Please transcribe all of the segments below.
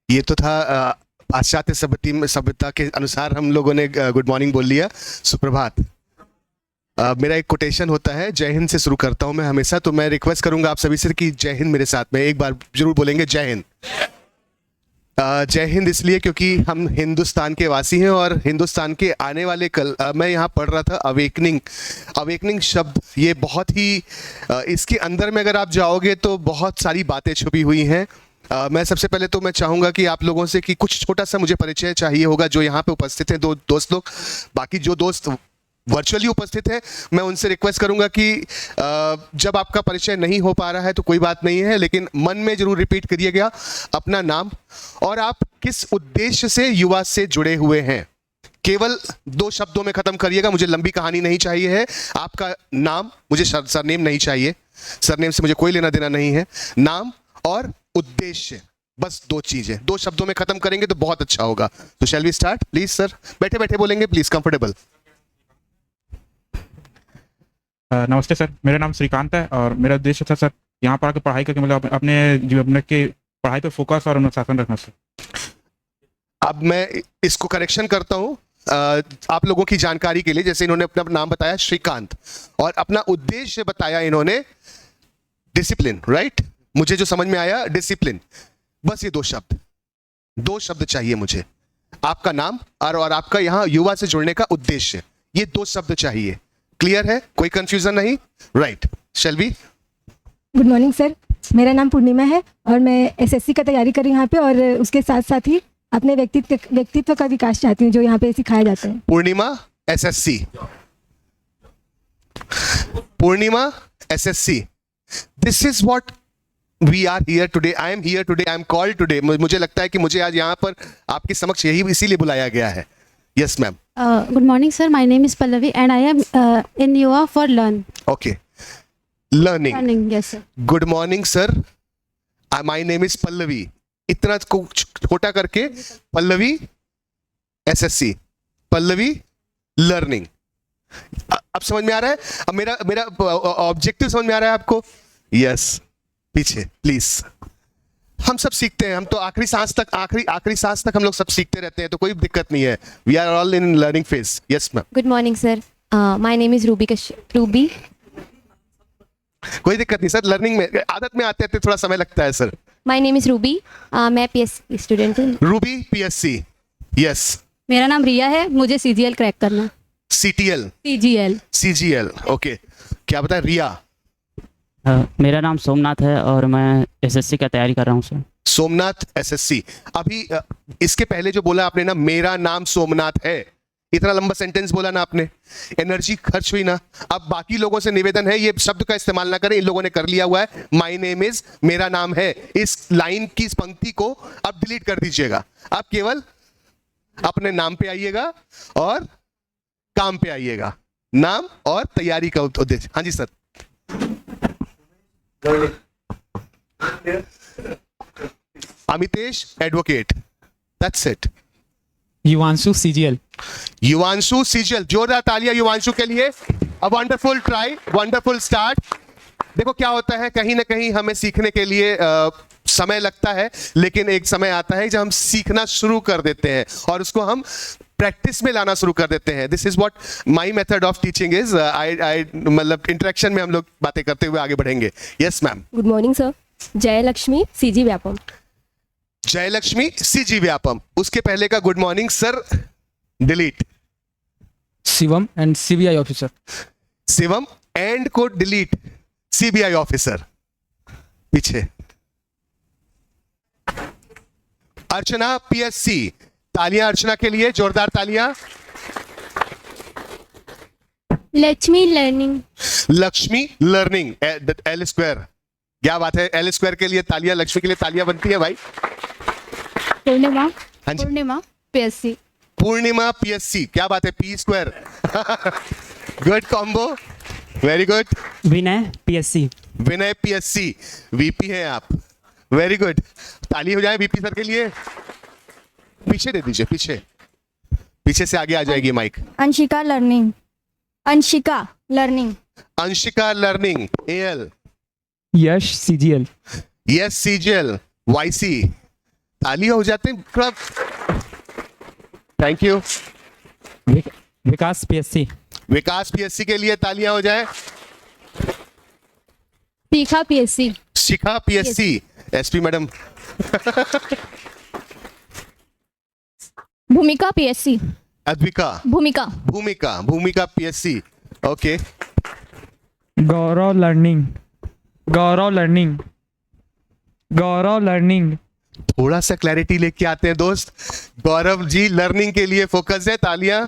ये तो था पाश्चात्य सभ्यता के अनुसार हम लोगों ने गुड मॉर्निंग बोल लिया, सुप्रभात। मेरा एक कोटेशन होता है, जय हिंद से शुरू करता हूं मैं हमेशा, तो मैं रिक्वेस्ट करूंगा आप सभी से कि जय हिंद मेरे साथ में एक बार जरूर बोलेंगे, जय हिंद। जय हिंद इसलिए क्योंकि हम हिंदुस्तान के वासी हैं और हिंदुस्तान के आने वाले कल मैं यहाँ पढ़ रहा था अवेकनिंग शब्द, ये बहुत ही इसके अंदर में अगर आप जाओगे तो बहुत सारी बातें छुपी हुई हैं। मैं सबसे पहले तो मैं चाहूँगा कि आप लोगों से कि कुछ छोटा सा मुझे परिचय चाहिए होगा, जो यहाँ पे उपस्थित हैं दो दोस्त लोग, बाकी जो दोस्त वर्चुअली उपस्थित है मैं उनसे रिक्वेस्ट करूंगा कि जब आपका परिचय नहीं हो पा रहा है तो कोई बात नहीं है, लेकिन मन में जरूर रिपीट करिएगा अपना नाम और आप किस उद्देश्य से युवा से जुड़े हुए हैं। केवल 2 शब्दों में खत्म करिएगा, मुझे लंबी कहानी नहीं चाहिए है। आपका नाम, मुझे सरनेम नहीं चाहिए, सरनेम से मुझे कोई लेना देना नहीं है। नाम और उद्देश्य, बस 2 चीजें 2 शब्दों में खत्म करेंगे तो बहुत अच्छा होगा। तो shall we start please sir? बैठे बैठे बोलेंगे प्लीज, कंफर्टेबल। नमस्ते सर, मेरा नाम श्रीकांत है और मेरा उद्देश्य था सर यहाँ पर आकर पढ़ाई करके मतलब अपने जीवन के पढ़ाई पर फोकस और अनुशासन रखना सर। अब मैं इसको करेक्शन करता हूँ आप लोगों की जानकारी के लिए। जैसे इन्होंने अपना नाम बताया श्रीकांत और अपना उद्देश्य बताया इन्होंने डिसिप्लिन, राइट? मुझे जो समझ में आया डिसिप्लिन, बस ये 2 शब्द चाहिए मुझे। आपका नाम और आपका यहाँ युवा से जुड़ने का उद्देश्य, ये 2 शब्द चाहिए। क्लियर है? कोई कंफ्यूजन नहीं? Right, shall we? Good morning sir, मेरा नाम पूर्णिमा है और मैं एसएससी का तैयारी कर रही हूँ यहाँ पे, और उसके साथ साथ ही अपने व्यक्तित्व का विकास चाहती हूँ जो यहाँ पे सिखाया जाता है। Purnima SSC, Purnima SSC, this is what we are here today. I am here today, I am called today. मुझे लगता है कि मुझे आज यहाँ पर आपके समक्ष यही इसीलिए बुलाया गया है। Yes ma'am. Good morning, sir. My name is Pallavi, and I am in Yuva for Learn. Okay. Learning. Yes, sir. Good morning, sir. My name is Pallavi. इतना छोटा करके पल्लवी एसएससी, पल्लवी लर्निंग। अब समझ में आ रहा है? अब मेरा ऑब्जेक्टिव समझ में आ रहा है आपको? यस, पीछे प्लीज। हम सब सीखते हैं, हम तो आखिरी सांस तक हम लोग सब सीखते रहते हैं, तो कोई दिक्कत नहीं है। We are all in learning phase. Yes ma'am. Good morning sir, my name is Ruby. कोई दिक्कत नहीं सर, लर्निंग में आदत में आते थोड़ा समय लगता है sir. My name is Ruby, मैं पीएससी स्टूडेंट हूँ। Ruby PSC, yes. मेरा नाम रिया है, मुझे सीजीएल क्रैक करना। CTL, CGL, okay. क्या बताया रिया? मेरा नाम सोमनाथ है और मैं एसएससी का तैयारी कर रहा हूँ सर। सोमनाथ एसएससी। अभी इसके पहले जो बोला आपने ना, मेरा नाम सोमनाथ है, इतना लंबा सेंटेंस बोला ना आपने, एनर्जी खर्च हुई ना। अब बाकी लोगों से निवेदन है, ये शब्द का इस्तेमाल ना करें, इन लोगों ने कर लिया हुआ है। माय नेम इज, मेरा नाम है, इस लाइन की इस पंक्ति को अब डिलीट कर दीजिएगा। आप केवल अपने नाम पे आइएगा और काम पे आइएगा, नाम और तैयारी का उद्देश्य। हाँ जी sir. Amitesh advocate, that's it. Yuvanshu CGL. Yuvanshu CGL, जोरदार तालियां युवांशु के लिए। A wonderful try, wonderful start. देखो क्या होता है, कहीं ना कहीं हमें सीखने के लिए समय लगता है, लेकिन एक समय आता है जब हम सीखना शुरू कर देते हैं और उसको हम प्रैक्टिस में लाना शुरू कर देते हैं। This is what my method of teaching is. I मतलब इंटरेक्शन में हम लोग बातें करते हुए आगे बढ़ेंगे। Yes ma'am. Good morning sir, Jayalakshmi CG Vyapam. Jayalakshmi CG Vyapam, उसके पहले का good morning sir delete. Shivam and CBI officer. Shivam and को डिलीट, सीबीआई ऑफिसर। पीछे अर्चना पीएससी, तालियां अर्चना के लिए, जोरदार तालियां। Lakshmi learning. Lakshmi learning, L square. क्या बात है, एल स्क्वायर के लिए तालियां, लक्ष्मी के लिए तालियां बनती है भाई। पूर्णिमा। हाँ जी। पूर्णिमा पीएससी। पूर्णिमा पीएससी, क्या बात है, P square. Good combo, very good. Vinay PSC. Vinay PSC, VP हैं आप, वेरी गुड। ताली हो जाए वीपी सर के लिए। पीछे दे दीजिए, पीछे से आगे आ जाएगी mic. Anshika learning. Anshika learning. Anshika learning, L. Yash CGL. Yes CGL, YC. तालियां हो जाते हैं थोड़ा। Thank you. Vikas PSC। Vikas PSC के लिए तालियां हो जाए। Shikha PSC। Shikha PSC. SP madam. Bhumika PSC। Advika. Bhumika. Bhumika PSC. Okay. गौरव लर्निंग। थोड़ा सा क्लैरिटी लेके आते हैं दोस्त। गौरव जी लर्निंग के लिए फोकस है। तालियां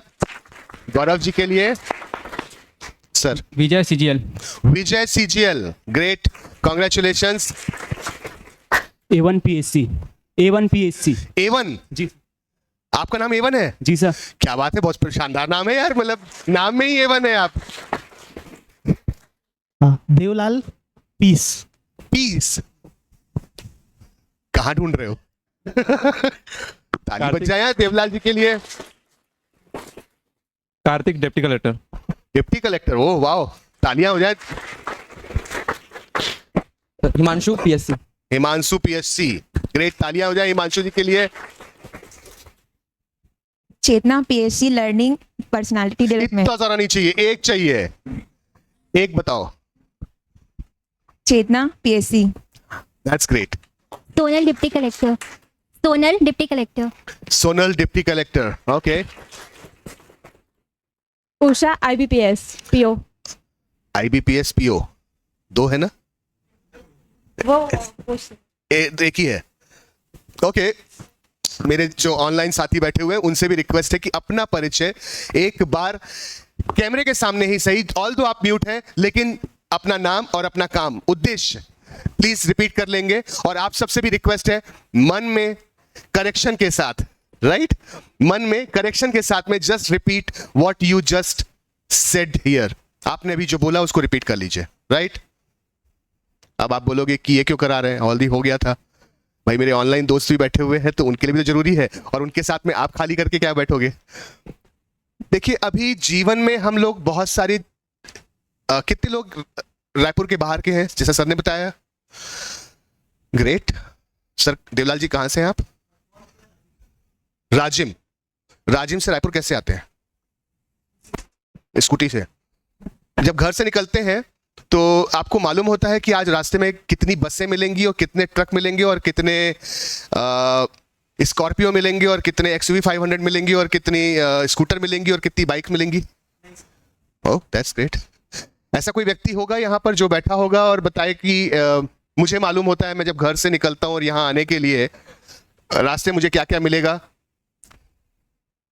गौरव जी के लिए। Sir. Vijay CGL। Vijay CGL. Great, congratulations. A1 PSC। A1। जी आपका नाम A1 है? जी सर। क्या बात है, बहुत शानदार नाम है यार, मतलब नाम में ही A1 है आप। देवलाल पीस। पीस। कहाँ ढूंढ रहे हो? ताली बज जाए देवलाल जी के लिए। Kartik deputy collector. Deputy collector, oh wow, तालियां हो जाए। Himanshu PSC। Himanshu PSC. Great, तालियां हो जाए हिमांशु जी के लिए। चेतना PSC लर्निंग पर्सनालिटी डेवलपमेंट। इतना सारा नहीं चाहिए, एक चाहिए। एक बताओ। चेतना PSC। That's great. Sonal deputy collector. Sonal deputy collector. Okay. Usha IBPS PO। IBPS PO. दो है ना? एक ही है। ओके। मेरे जो ऑनलाइन साथी बैठे हुए हैं उनसे भी रिक्वेस्ट है कि अपना परिचय एक बार कैमरे के सामने ही सही, ऑल दो आप म्यूट हैं, लेकिन अपना नाम और अपना काम, उद्देश्य प्लीज रिपीट कर लेंगे। और आप सबसे भी रिक्वेस्ट है मन में करेक्शन के साथ, राइट, मन में करेक्शन के साथ में just repeat what you just said here. आपने अभी जो बोला उसको रिपीट कर लीजिए, राइट। अब आप बोलोगे कि ये क्यों करा रहे हैं, ऑलरेडी हो गया था। भाई मेरे ऑनलाइन दोस्त भी बैठे हुए हैं तो उनके लिए भी तो जरूरी है, और उनके साथ में आप खाली करके क्या बैठोगे। देखिए अभी जीवन में हम लोग बहुत सारे कितने लोग रायपुर के बाहर के हैं, जैसा सर ने बताया। Great sir. देवलाल जी कहां से हैं आप? राजिम से रायपुर कैसे आते हैं? स्कूटी से। जब घर से निकलते हैं तो आपको मालूम होता है कि आज रास्ते में कितनी बसें मिलेंगी और कितने ट्रक मिलेंगे और कितने स्कॉर्पियो मिलेंगे और कितने XUV 500 मिलेंगी और कितनी स्कूटर मिलेंगी और कितनी बाइक मिलेंगी। Oh that's great. ऐसा कोई व्यक्ति होगा यहाँ पर जो बैठा होगा और बताए कि मुझे मालूम होता है मैं जब घर से निकलता हूँ और यहाँ आने के लिए रास्ते मुझे क्या क्या मिलेगा।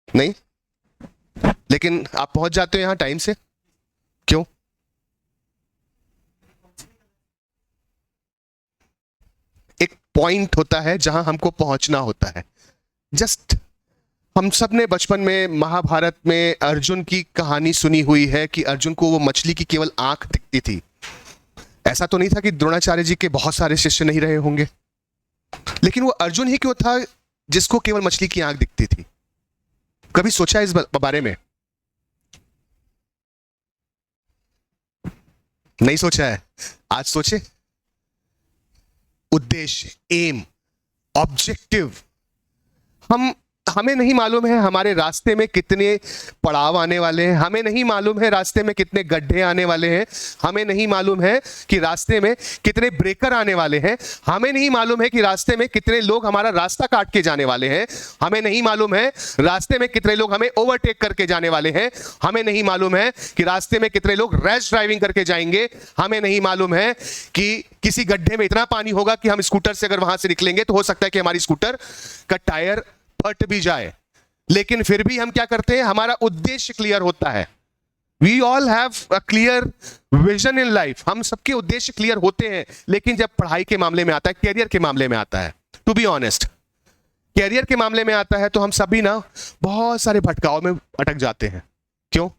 नहीं, लेकिन आप पहुंच जाते हो यहाँ टाइम से, क्यों? एक पॉइंट होता है जहां हमको पहुंचना होता है। जस्ट हम सब ने बचपन में महाभारत में अर्जुन की कहानी सुनी हुई है कि अर्जुन को वो मछली की केवल आंख दिखती थी। ऐसा तो नहीं था कि द्रोणाचार्य जी के बहुत सारे शिष्य नहीं रहे होंगे, लेकिन वो अर्जुन ही क्यों था जिसको केवल मछली की आंख दिखती थी? कभी सोचा इस बारे में? नहीं सोचा है, आज सोचे। उद्देश्य, एम, ऑब्जेक्टिव। हमें नहीं मालूम है हमारे रास्ते में कितने पड़ाव आने वाले हैं, हमें नहीं मालूम है रास्ते में कितने गड्ढे आने वाले हैं, हमें नहीं मालूम है कि रास्ते में कितने ब्रेकर आने वाले हैं, हमें नहीं मालूम है कि रास्ते में कितने लोग हमारा रास्ता काट के जाने वाले हैं, हमें नहीं मालूम है रास्ते में कितने लोग हमें ओवरटेक करके जाने वाले हैं, हमें नहीं मालूम है कि रास्ते में कितने लोग रैश ड्राइविंग करके जाएंगे, हमें नहीं मालूम है कि किसी गड्ढे में इतना पानी होगा कि हम स्कूटर से अगर वहां से निकलेंगे तो हो सकता है कि हमारी स्कूटर का टायर फट भी जाए। लेकिन फिर भी हम क्या करते हैं, हमारा उद्देश्य क्लियर होता है। We all have a clear vision in life. हम सबके उद्देश्य क्लियर होते हैं, लेकिन जब पढ़ाई के मामले में आता है, कैरियर के मामले में आता है, टू बी ऑनेस्ट, कैरियर के मामले में आता है तो हम सभी ना बहुत सारे भटकाव में अटक जाते हैं। क्यों?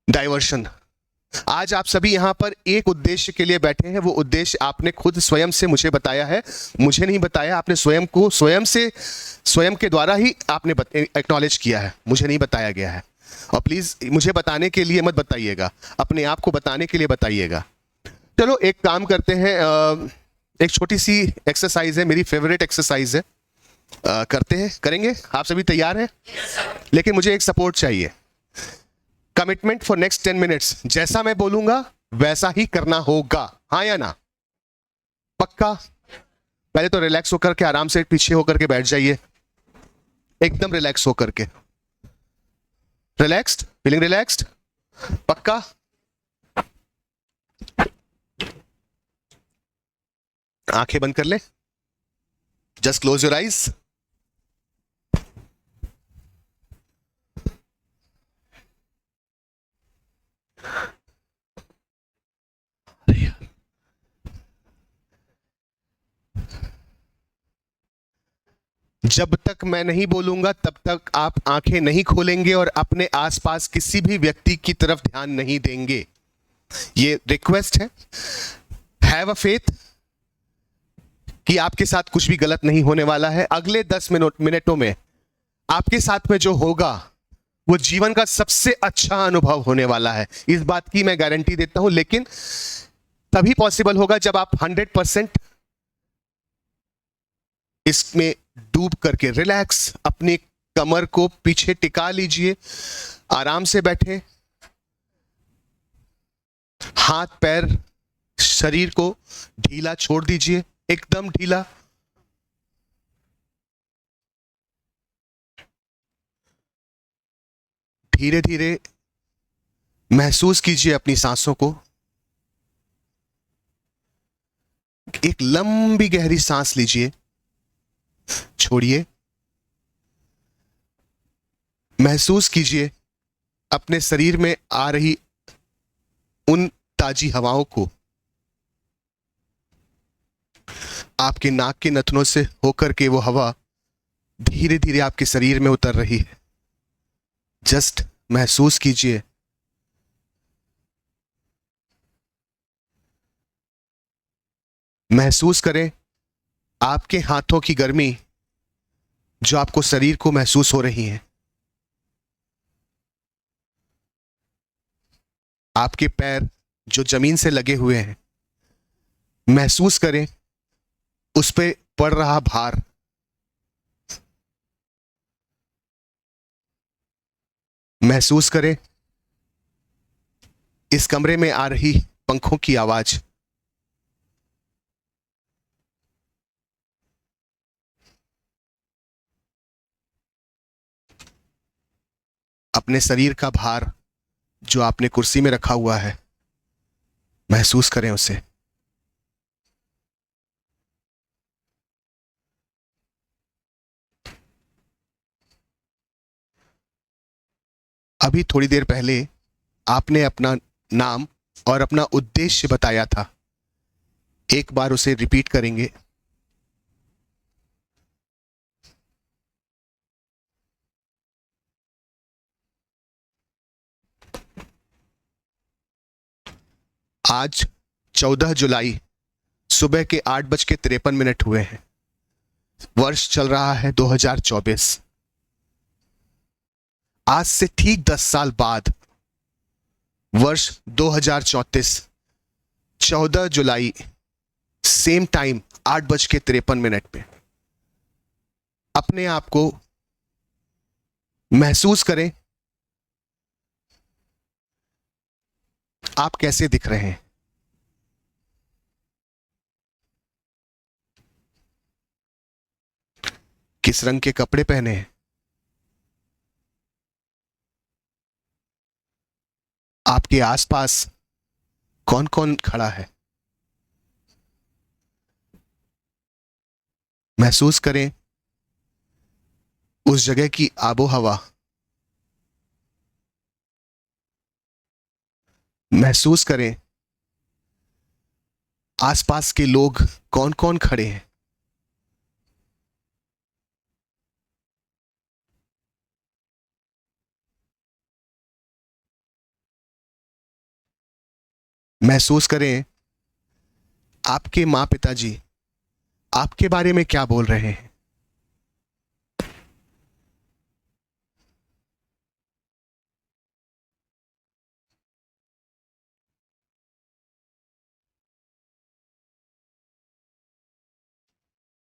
डाइवर्शन। आज आप सभी यहां पर एक उद्देश्य के लिए बैठे हैं। वो उद्देश्य आपने खुद स्वयं से मुझे बताया है, मुझे नहीं बताया। आपने स्वयं को स्वयं के द्वारा ही आपने एक्नॉलेज किया है, मुझे नहीं बताया गया है। और प्लीज मुझे बताने के लिए मत बताइएगा, अपने आप को बताने के लिए बताइएगा। चलो एक काम करते हैं, एक छोटी सी एक्सरसाइज है, मेरी फेवरेट एक्सरसाइज है। करते हैं, करेंगे? आप सभी तैयार हैं? लेकिन मुझे एक सपोर्ट चाहिए। कमिटमेंट फॉर नेक्स्ट 10 मिनट्स, जैसा मैं बोलूंगा वैसा ही करना होगा, हाँ या ना? पक्का? पहले तो रिलैक्स होकर के, आराम से पीछे होकर के बैठ जाइए, एकदम रिलैक्स होकर के। रिलैक्स्ड? Feeling relaxed? पक्का? आंखें बंद कर ले, जस्ट क्लोज योर आइज। जब तक मैं नहीं बोलूंगा तब तक आप आंखें नहीं खोलेंगे और अपने आसपास किसी भी व्यक्ति की तरफ ध्यान नहीं देंगे। ये रिक्वेस्ट है। हैव अ फेथ कि आपके साथ कुछ भी गलत नहीं होने वाला है। अगले 10 मिनटों में आपके साथ में जो होगा वो जीवन का सबसे अच्छा अनुभव होने वाला है, इस बात की मैं गारंटी देता हूं। लेकिन तभी पॉसिबल होगा जब आप 100% इसमें डूब करके, रिलैक्स, अपनी कमर को पीछे टिका लीजिए, आराम से बैठे, हाथ पैर शरीर को ढीला छोड़ दीजिए, एकदम ढीला। धीरे धीरे महसूस कीजिए अपनी सांसों को। एक लंबी गहरी सांस लीजिए, छोड़िए। महसूस कीजिए अपने शरीर में आ रही उन ताजी हवाओं को। आपके नाक के नथनों से होकर के वो हवा धीरे धीरे आपके शरीर में उतर रही है। जस्ट महसूस कीजिए। महसूस करें आपके हाथों की गर्मी जो आपको शरीर को महसूस हो रही है। आपके पैर जो जमीन से लगे हुए हैं, महसूस करें उस पे पड़ रहा भार। महसूस करें इस कमरे में आ रही पंखों की आवाज। अपने शरीर का भार जो आपने कुर्सी में रखा हुआ है, महसूस करें उसे। अभी थोड़ी देर पहले आपने अपना नाम और अपना उद्देश्य बताया था, एक बार उसे रिपीट करेंगे। आज 14 जुलाई सुबह के 8:53 हुए हैं। वर्ष चल रहा है 2024। आज से ठीक 10 साल बाद वर्ष 2034, 14 जुलाई, सेम टाइम 8:53 पे अपने आप को महसूस करें आप कैसे दिख रहे हैं। किस रंग के कपड़े पहने हैं। आपके आसपास कौन कौन खड़ा है। महसूस करें उस जगह की आबो हवा। महसूस करें आसपास के लोग कौन कौन खड़े हैं। महसूस करें आपके माँ पिताजी आपके बारे में क्या बोल रहे हैं।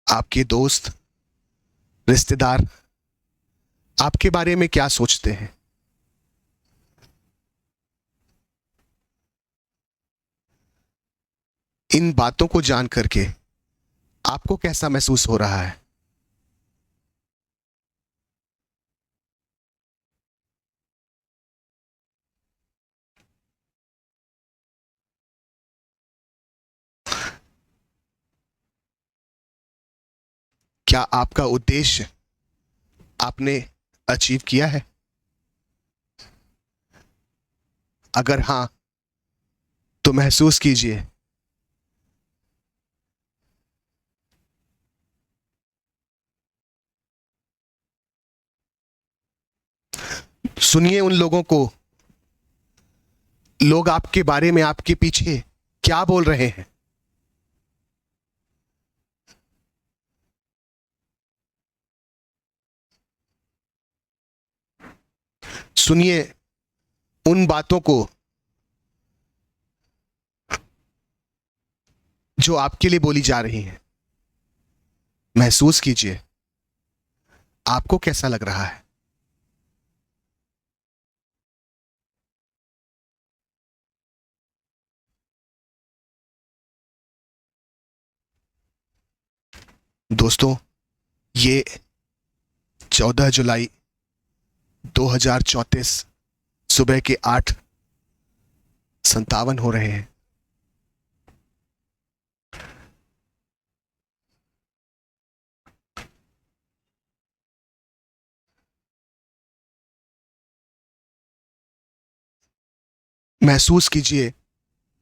आपके दोस्त, रिश्तेदार आपके बारे में क्या सोचते हैं? इन बातों को जान करके आपको कैसा महसूस हो रहा है? क्या आपका उद्देश्य आपने अचीव किया है? अगर हां, तो महसूस कीजिए सुनिए उन लोगों को, लोग आपके बारे में आपके पीछे क्या बोल रहे हैं। सुनिए उन बातों को जो आपके लिए बोली जा रही हैं। महसूस कीजिए आपको कैसा लग रहा है। दोस्तों, ये 14 जुलाई 2034 सुबह के 8:57 हो रहे हैं। महसूस कीजिए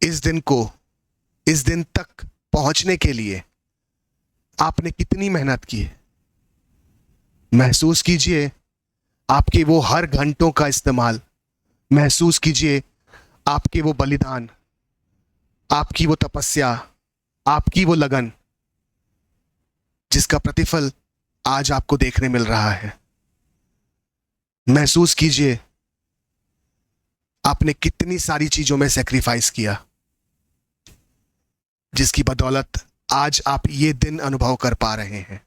इस दिन को, इस दिन तक पहुंचने के लिए आपने कितनी मेहनत की है। महसूस कीजिए आपके वो हर घंटों का इस्तेमाल। महसूस कीजिए आपके वो बलिदान, आपकी वो तपस्या, आपकी वो लगन, जिसका प्रतिफल आज आपको देखने मिल रहा है। महसूस कीजिए आपने कितनी सारी चीजों में सैक्रिफाइस किया, जिसकी बदौलत आज आप ये दिन अनुभव कर पा रहे हैं।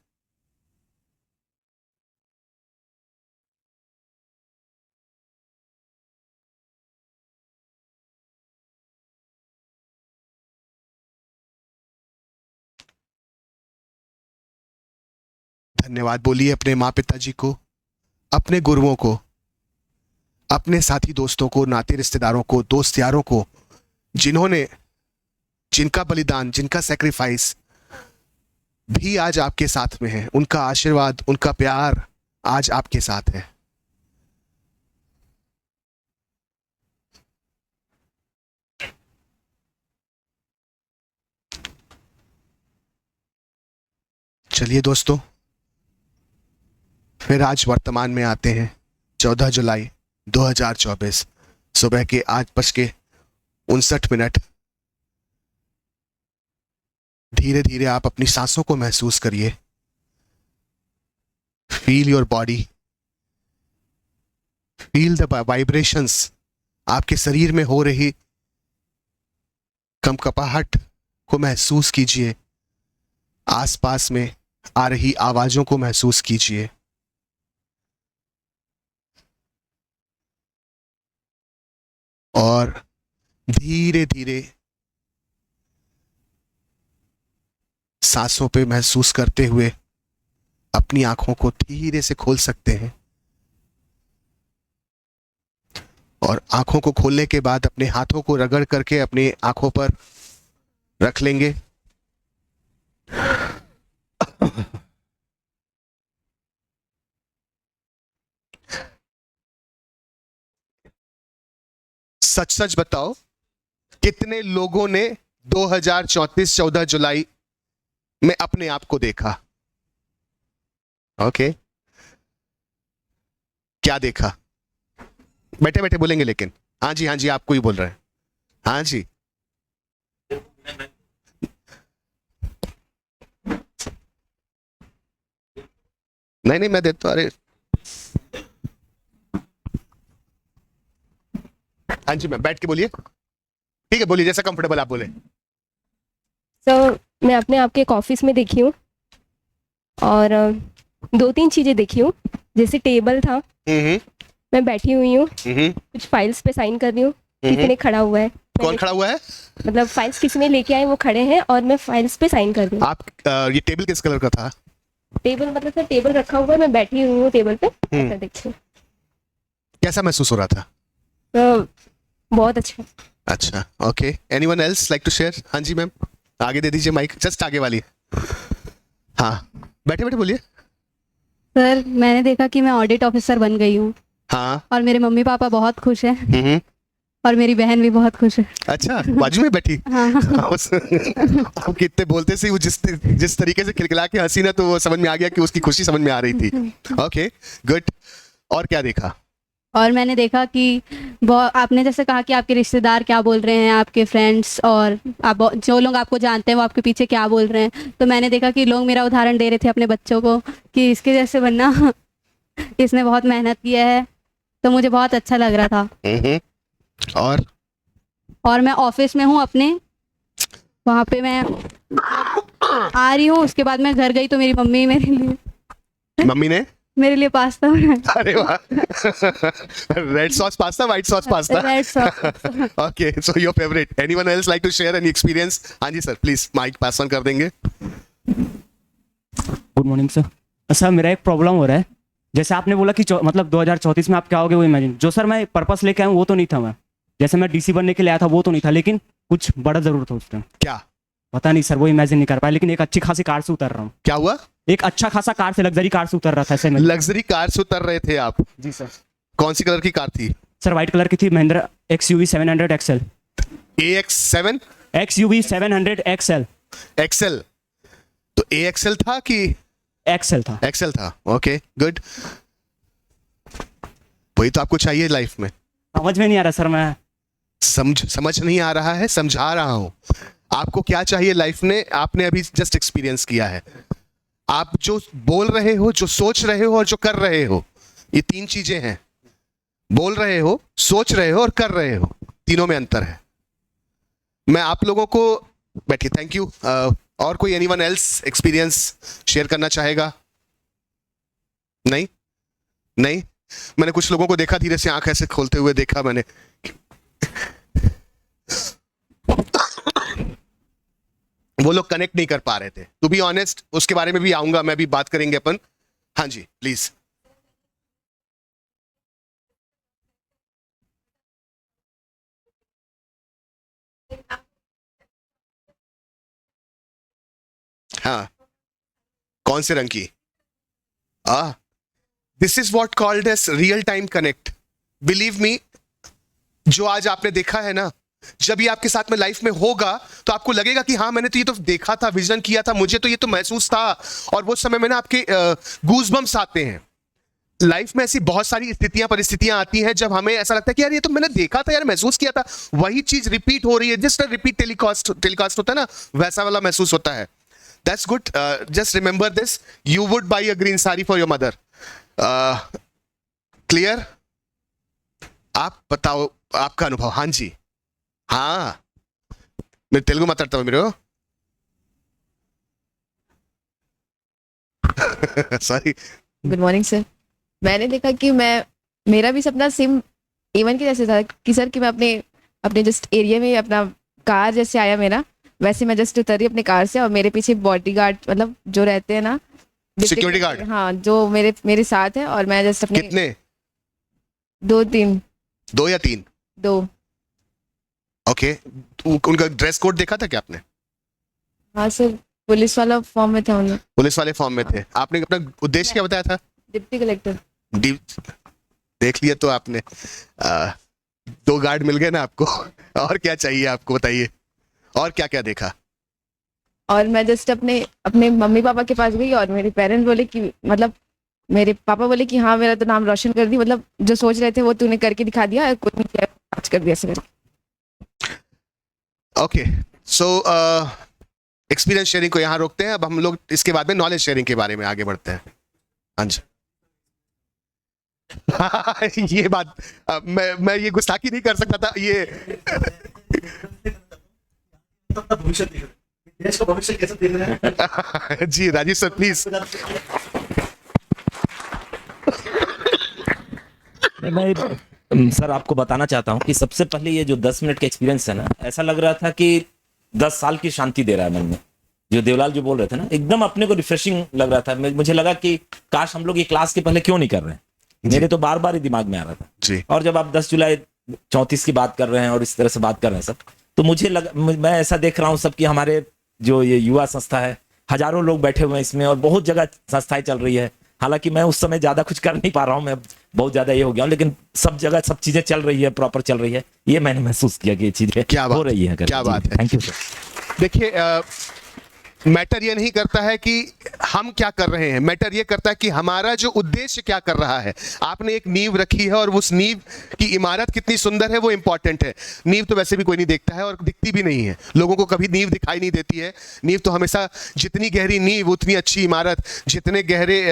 धन्यवाद बोलिए अपने माँ पिताजी को, अपने गुरुओं को, अपने साथी दोस्तों को, नाते रिश्तेदारों को, दोस्त यारों को, जिनका बलिदान, जिनका सैक्रिफाइस भी आज आपके साथ में है। उनका आशीर्वाद, उनका प्यार आज आपके साथ है। चलिए दोस्तों, फिर आज वर्तमान में आते हैं। 14 जुलाई 2024 सुबह के 8:59। धीरे धीरे आप अपनी सांसों को महसूस करिए। Feel your body, feel the vibrations. आपके शरीर में हो रही कंपकपाहट को महसूस कीजिए। आसपास में आ रही आवाजों को महसूस कीजिए। और धीरे धीरे सांसों पे महसूस करते हुए अपनी आंखों को धीरे से खोल सकते हैं। और आंखों को खोलने के बाद अपने हाथों को रगड़ करके अपनी आंखों पर रख लेंगे। सच सच बताओ, कितने लोगों ने 2034 14 जुलाई में अपने आप को देखा? ओके, क्या देखा? बैठे बैठे बोलेंगे, लेकिन हाँ जी आपको ही बोल रहे हैं। हाँ जी, नहीं मैं देता हूं। अरे हाँ जी मैम, बैठ के बोलिए। ठीक है, बोलिए जैसा कंफर्टेबल आप बोले। सर, मैं अपने आप के एक ऑफिस में देखी हूँ और 2-3 चीज़ें देखी हूँ, जैसे टेबल था, हम्म मैं बैठी हुई हूँ, हम्म कुछ फाइल्स पे साइन कर रही हूँ, किसी ने खड़ा हुआ है, कौन खड़ा हुआ है? मतलब फाइल्स किसी ने लेके आए, वो खड़े हैं और मैं फाइल्स पे साइन कर रही हूँ। आप ये टेबल किस कलर का था? टेबल मतलब सर टेबल रखा हुआ है, मैं बैठी हुई हूँ टेबल पे, ऐसा देखती हूँ। कैसा महसूस हो रहा था? तो बहुत अच्छा। अच्छा, okay. Anyone else like to share? हाँ जी मैम, आगे दे दीजिए माइक, जस्ट आगे वाली। हाँ, बैठे बैठे बोलिए। सर मैंने देखा कि मैं ऑडिट ऑफिसर बन गई हूँ हाँ। और मेरे मम्मी पापा बहुत खुश हैं और मेरी बहन भी बहुत खुश है। अच्छा, बाजू में बैठी। हाँ आप कितने बोलते से वो जिस तरीके से खिलखिला के हंसी ना, तो वो समझ में आ गया कि उसकी खुशी समझ में आ रही थी। Okay, good. और क्या देखा? और मैंने देखा कि आपने जैसे कहा कि आपके रिश्तेदार क्या बोल रहे हैं, आपके फ्रेंड्स और आप जो लोग आपको जानते हैं वो आपके पीछे क्या बोल रहे हैं, तो मैंने देखा कि लोग मेरा उदाहरण दे रहे थे अपने बच्चों को कि इसके जैसे बनना, इसने बहुत मेहनत किया है, तो मुझे बहुत अच्छा लग रहा था। और मैं ऑफिस में हूँ अपने, वहाँ पे मैं आ रही हूँ, उसके बाद मैं घर गई तो मेरी मम्मी मेरे लिए पास्ता बनाया। अरे वाह। Red sauce pasta, white sauce pasta? Red sauce. Okay, so your favourite. Anyone else like to share any experience? हाँ जी sir, please mic pass on कर देंगे। Good morning sir. सर मेरा एक प्रॉब्लम हो रहा है, जैसे आपने बोला कि मतलब 2034 में आप क्या होगे वो इमेजिन, जो सर मैं पर्पस लेके आया हूँ वो तो नहीं था। मैं जैसे मैं डीसी बनने के लिए आया था वो तो नहीं था, लेकिन कुछ बड़ा जरूर था उस टाइम। क्या? पता नहीं सर, वो इमेजिन नहीं कर पाया, लेकिन एक अच्छी खासी कार से उतर रहा हूँ। क्या हुआ? एक अच्छा खासा कार से, लग्जरी कार से उतर रहा था ऐसे में। लग्जरी कार से उतर रहे थे आप? जी सर। कौन सी कलर की कार थी? सर व्हाइट कलर की थी, Mahindra XUV 700 XL। AX7? XUV 700 XL। Excel? तो AXL था कि XL था? एक्सेल था। Okay, good. वही तो आपको चाहिए लाइफ में। समझ में नहीं आ रहा सर, मैं समझ नहीं आ रहा है, समझा रहा हूं। आपको क्या चाहिए लाइफ में, आपने अभी जस्ट एक्सपीरियंस किया है। आप जो बोल रहे हो, जो सोच रहे हो और जो कर रहे हो, ये 3 चीजें हैं। बोल रहे हो, सोच रहे हो और कर रहे हो, तीनों में अंतर है। मैं आप लोगों को बैठिए, थैंक यू। और कोई एनीवन एल्स एक्सपीरियंस शेयर करना चाहेगा? नहीं? मैंने कुछ लोगों को देखा, धीरे से आंख ऐसे खोलते हुए देखा मैंने। वो लोग कनेक्ट नहीं कर पा रहे थे, टू बी ऑनेस्ट। उसके बारे में भी आऊंगा, मैं भी बात करेंगे अपन। हाँ जी, प्लीज। हाँ, कौन से रंग की? This is what called as real time connect. Believe me, जो आज आपने देखा है ना, जब ये आपके साथ में लाइफ में होगा तो आपको लगेगा कि हाँ, मैंने तो ये तो देखा था, विजन किया था, मुझे तो ये तो महसूस था। और वो समय में ना आपके गूज़बम्प्स आते हैं। लाइफ में ऐसी बहुत सारी स्थितियां, परिस्थितियां आती हैं जब हमें ऐसा लगता है कि यार ये तो मैंने देखा था, यार महसूस किया था, वही चीज रिपीट हो रही है। जस्ट रिपीट टेलीकास्ट होता है ना, वैसा वाला महसूस होता है। That's good. Just remember this, you would buy a green sari for your mother. Clear? आप बताओ आपका अनुभव। हाँ जी, हाँ, मैं तेलुगु माताड़ता हूँ मेरे। सॉरी। Good morning sir. मैंने देखा कि मेरा भी सपना सेम इवन के जैसे था कि सर कि मैं अपने जस्ट एरिया में अपना कार जैसे आया मेरा, वैसे मैं जस्ट उतरी अपने कार से और मेरे पीछे बॉडीगार्ड मतलब जो रहते हैं ना, सिक्योरिटी गार्ड। हाँ, जो मेरे साथ है। और मैं जस्ट अपने कितने? 2-3। 2 या 3? 2। ओके। उनका ड्रेस कोड देखा था क्या आपने? हाँ सर, पुलिस वाला फॉर्म में था। उन्हें पुलिस वाले फॉर्म में थे। आपने अपना उद्देश्य क्या बताया था? Deputy collector. देख लिया तो आपने। 2 गार्ड मिल गए ना आपको। और क्या चाहिए आपको, बताइए। और क्या क्या देखा? और मैं जस्ट अपने मम्मी पापा के पास गई और मेरे पेरेंट्स बोले कि मतलब मेरे पापा बोले कि हाँ, मेरा तो नाम रोशन कर दी, मतलब जो सोच रहे थे वो तूने करके दिखा दिया, कुछ नहीं किया, आज कर दिया sir. Okay, so experience sharing को यहाँ रोकते हैं। अब हम लोग इसके बाद में नॉलेज शेयरिंग के बारे में आगे बढ़ते हैं। हाँ जी। ये बात मैं ये गुस्ताखी नहीं कर सकता था। ये देश का भविष्य कैसे देख रहे हैं? जी राजीव सर प्लीज। मैं सर आपको बताना चाहता हूँ कि सबसे पहले ये जो 10 मिनट का एक्सपीरियंस है ना, ऐसा लग रहा था कि 10 साल की शांति दे रहा है मन में। जो देवलाल जो बोल रहे थे ना, एकदम अपने को रिफ्रेशिंग लग रहा था। मुझे लगा कि काश हम लोग ये क्लास के पहले क्यों नहीं कर रहे हैं। मेरे तो बार बार ही दिमाग में आ रहा था जी। और जब आप 10 जुलाई 34 की बात कर रहे हैं और इस तरह से बात कर रहे हैं सब, तो मुझे लगा, मैं ऐसा देख रहा हूँ सब कि हमारे जो ये युवा संस्था है, हजारों लोग बैठे हुए हैं इसमें और बहुत जगह संस्थाएं चल रही है। हालांकि मैं उस समय ज्यादा कुछ कर नहीं पा रहा हूँ, मैं बहुत ज्यादा ये हो गया हूँ, लेकिन सब जगह सब चीजें चल रही है, प्रॉपर चल रही है। ये मैंने महसूस किया कि ये चीजें हो रही है। क्या बात है। Thank you sir. देखिए मैटर ये नहीं करता है कि हम क्या कर रहे हैं, मैटर ये करता है कि हमारा जो उद्देश्य क्या कर रहा है। आपने एक नींव रखी है और उस नींव की इमारत कितनी सुंदर है वो इंपॉर्टेंट है। नींव तो वैसे भी कोई नहीं देखता है और दिखती भी नहीं है, लोगों को कभी नींव दिखाई नहीं देती है। नींव तो हमेशा, जितनी गहरी नींव उतनी अच्छी इमारत, जितने गहरे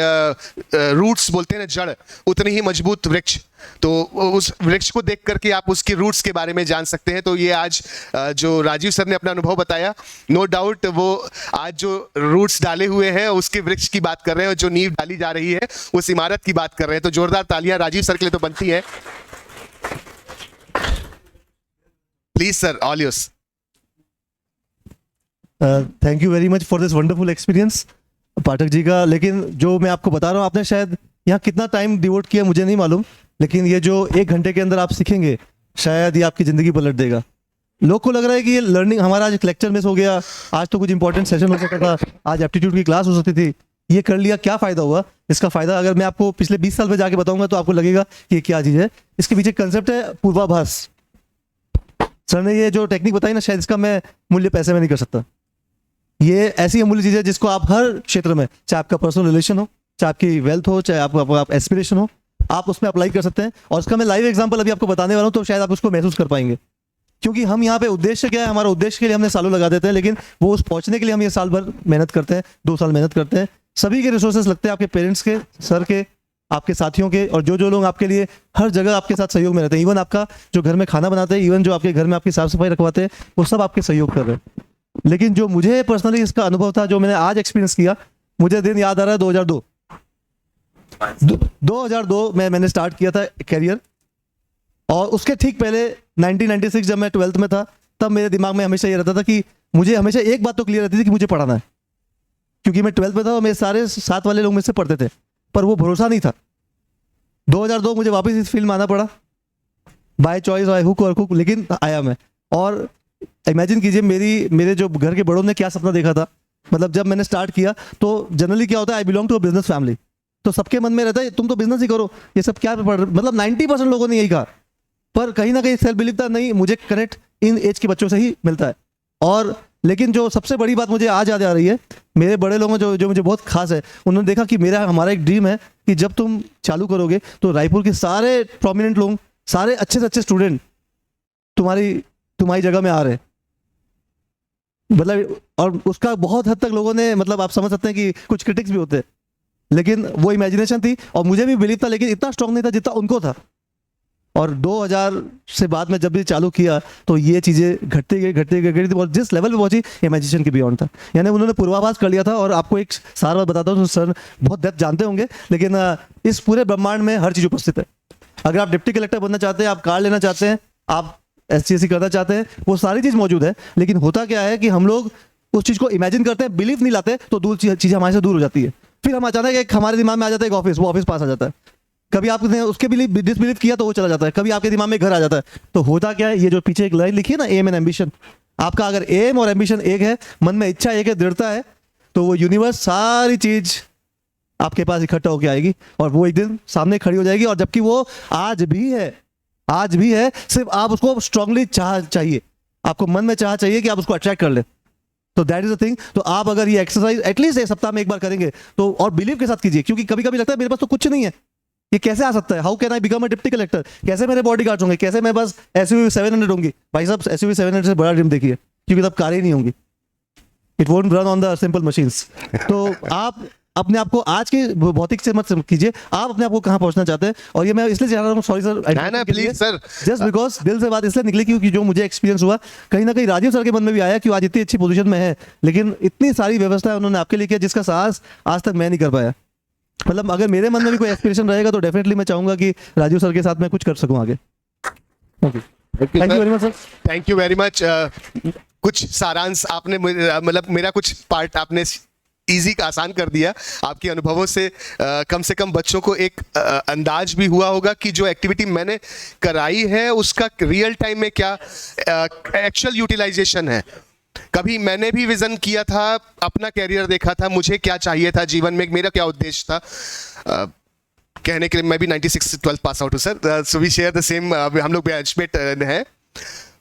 रूट्स बोलते हैं ना, जड़, उतनी ही मजबूत वृक्ष। तो उस वृक्ष को देख करके आप उसके रूट्स के बारे में जान सकते हैं। तो ये आज जो राजीव सर ने अपना अनुभव बताया, नो डाउट वो आज जो रूट्स डाले हुए हैं उसके वृक्ष की बात कर रहे हैं, और जो नींव डाली जा रही है उस इमारत की बात कर रहे हैं। तो जोरदार तालियां राजीव सर के लिए तो बनती है। Please sir, all yours. Thank you very much for this wonderful experience Pathak ji का। लेकिन जो मैं आपको बता रहा हूँ, आपने शायद यहाँ कितना टाइम डिवोट किया मुझे नहीं मालूम, लेकिन ये जो 1 घंटे के अंदर आप सीखेंगे, शायद ये आपकी ज़िंदगी पलट देगा। लोग को लग रहा है कि ये लर्निंग, हमारा आज एक लेक्चर मिस हो गया, आज तो कुछ इंपॉर्टेंट सेशन हो सकता था, आज एप्टीट्यूड की क्लास हो सकती थी, ये कर लिया, क्या फ़ायदा हुआ? इसका फ़ायदा अगर मैं आपको पिछले 20 साल में जाके बताऊंगा तो आपको लगेगा कि ये क्या चीज़ है। इसके पीछे कंसेप्ट है पूर्वाभास। सर ने ये जो टेक्निक बताई ना, शायद इसका मैं मूल्य पैसे में नहीं कर सकता। ये ऐसी अमूल्य चीज़ है जिसको आप हर क्षेत्र में, चाहे आपका पर्सनल रिलेशन हो, चाहे आपकी वेल्थ हो, चाहे आप एस्पिरेशन हो, आप उसमें अप्लाई कर सकते हैं। और उसका मैं लाइव एग्जांपल अभी आपको बताने वाला हूं, तो शायद आप उसको महसूस कर पाएंगे। क्योंकि हम यहाँ पे उद्देश्य क्या है, हमारा उद्देश्य के लिए हमने सालों लगा देते हैं, लेकिन वो उस पहुंचने के लिए हम ये साल भर मेहनत करते हैं, 2 साल मेहनत करते हैं। सभी के रिसोर्सेज लगते हैं, आपके पेरेंट्स के, सर के, आपके साथियों के, और जो लोग आपके लिए हर जगह आपके साथ सहयोग में रहते हैं। इवन आपका जो घर में खाना बनाते हैं, इवन जो आपके घर में आपकी साफ सफाई रखवाते हैं, वो सब आपके सहयोग कर रहे हैं। लेकिन जो मुझे पर्सनली इसका अनुभव था, जो मैंने आज एक्सपीरियंस किया, मुझे दिन याद आ रहा है 2002 में मैंने स्टार्ट किया था कैरियर। और उसके ठीक पहले 1996 जब मैं 12th में था, तब मेरे दिमाग में हमेशा ये रहता था कि मुझे हमेशा एक बात तो क्लियर रहती थी कि मुझे पढ़ाना है। क्योंकि मैं 12th में था और मेरे सारे साथ वाले लोग मुझसे पढ़ते थे, पर वो भरोसा नहीं था। 2002 मुझे वापस इस फील्ड में आना पड़ा, बाय चॉइस, बाय हुक और हुक, लेकिन आया मैं। और इमेजिन कीजिए मेरे जो घर के बड़ों ने क्या सपना देखा था। मतलब जब मैंने स्टार्ट किया तो जनरली क्या होता है, I belong to a business family, तो सबके मन में रहता है तुम तो बिजनेस ही करो, ये सब क्या पढ़ रहे। मतलब 90% लोगों ने यही कहा, पर कहीं ना कहीं सेल्फ बिलीव था, नहीं मुझे कनेक्ट इन एज के बच्चों से ही मिलता है। और लेकिन जो सबसे बड़ी बात मुझे आज याद आ रही है, मेरे बड़े लोगों जो मुझे बहुत खास है, उन्होंने देखा कि हमारा एक ड्रीम है कि जब तुम चालू करोगे तो रायपुर के सारे प्रोमिनेंट लोग, सारे अच्छे से अच्छे स्टूडेंट तुम्हारी जगह में आ रहे हैं। मतलब, और उसका बहुत हद तक लोगों ने, मतलब आप समझ सकते हैं कि कुछ क्रिटिक्स भी होते हैं, लेकिन वो इमेजिनेशन थी और मुझे भी बिलीव था, लेकिन इतना स्ट्रांग नहीं था जितना उनको था। और 2000 से बाद में जब भी चालू किया तो ये चीज़ें घटती गई और जिस लेवल पे पहुंची, इमेजिनेशन के बियॉन्ड था। यानी उन्होंने पूर्वाभास कर लिया था। और आपको एक सारा बात बताता हूँ, सर बहुत डेप्थ जानते होंगे, लेकिन इस पूरे ब्रह्मांड में हर चीज़ उपस्थित है। अगर आप डिप्टी कलेक्टर बनना चाहते हैं, आप कार लेना चाहते हैं, आप SCSC करना चाहते हैं, वो सारी चीज़ मौजूद है। लेकिन होता क्या है कि हम लोग उस चीज़ को इमेजिन करते हैं, बिलीव नहीं लाते, तो दूर चीज़ें हमारे से दूर हो जाती है। फिर हम अचानक एक हमारे दिमाग में आ जाता है एक ऑफिस, वो ऑफिस पास आ जाता है। कभी आपने उसके बिलीव डिसबिलीव किया तो वो चला जाता है। कभी आपके दिमाग में घर आ जाता है। तो होता क्या है, ये जो पीछे एक लाइन लिखी है ना, एम एंड एम्बिशन, आपका अगर एम और एम्बिशन एक है, मन में इच्छा एक है, दृढ़ता है, तो वो यूनिवर्स सारी चीज आपके पास इकट्ठा होकर आएगी और वो एक दिन सामने खड़ी हो जाएगी। और जबकि वो आज भी है, सिर्फ आप उसको स्ट्रांगली चाहिए, आपको मन में चाहिए कि आप उसको अट्रैक्ट कर ले। तो दैट इज द थिंग। तो आप अगर ये एक्सरसाइज एटलीस्ट 1 सप्ताह में एक बार करेंगे तो, और बिलीव के साथ कीजिए, क्योंकि कभी कभी लगता है मेरे पास तो कुछ नहीं है, ये कैसे आ सकता है, how can I become a deputy collector, कैसे मेरे बॉडी गार्ड्स होंगे, कैसे मैं बस SUV 700 होंगी। भाई साहब SUV 700 से बड़ा ड्रीम देखिए, क्योंकि तब कारें नहीं होंगी, it won't run on the simple machines. तो आप अपने आप को आज के भौतिक से मत कीजिए, आप अपने आप को कहाँ पहुंचना चाहते हैं। और ये मैं इसलिए चाह रहा हूँ, सॉरी सर, ना प्लीज सर, जस्ट बिकॉज दिल से बात इसलिए निकली क्योंकि जो मुझे एक्सपीरियंस हुआ, कहीं ना कहीं राजीव सर के मन में भी आया कि वो आज इतनी अच्छी पोजीशन में है, लेकिन इतनी सारी व्यवस्था उन्होंने आपके लिए किया जिसका साहस आज तक मैं नहीं कर पाया। मतलब अगर मेरे मन में भी कोई एस्पिरेशन रहेगा तो डेफिनेटली मैं चाहूंगा कि राजीव सर के साथ मैं कुछ कर सकूं आगे। Thank you very much sir. Thank you very much. कुछ सारांश आपने मतलब मेरा कुछ पार्ट आपने इजी का आसान कर दिया। आपके अनुभवों से कम बच्चों को एक अंदाज भी हुआ होगा कि जो एक्टिविटी मैंने कराई है उसका रियल टाइम में क्या एक्चुअल यूटिलाइजेशन है। कभी मैंने भी विजन किया था, अपना कैरियर देखा था, मुझे क्या चाहिए था जीवन में, मेरा क्या उद्देश्य था। कहने के लिए मैं भी 96 12th पास आउट हूँ sir, so we share the same, हम लोग बैचमेट हैं।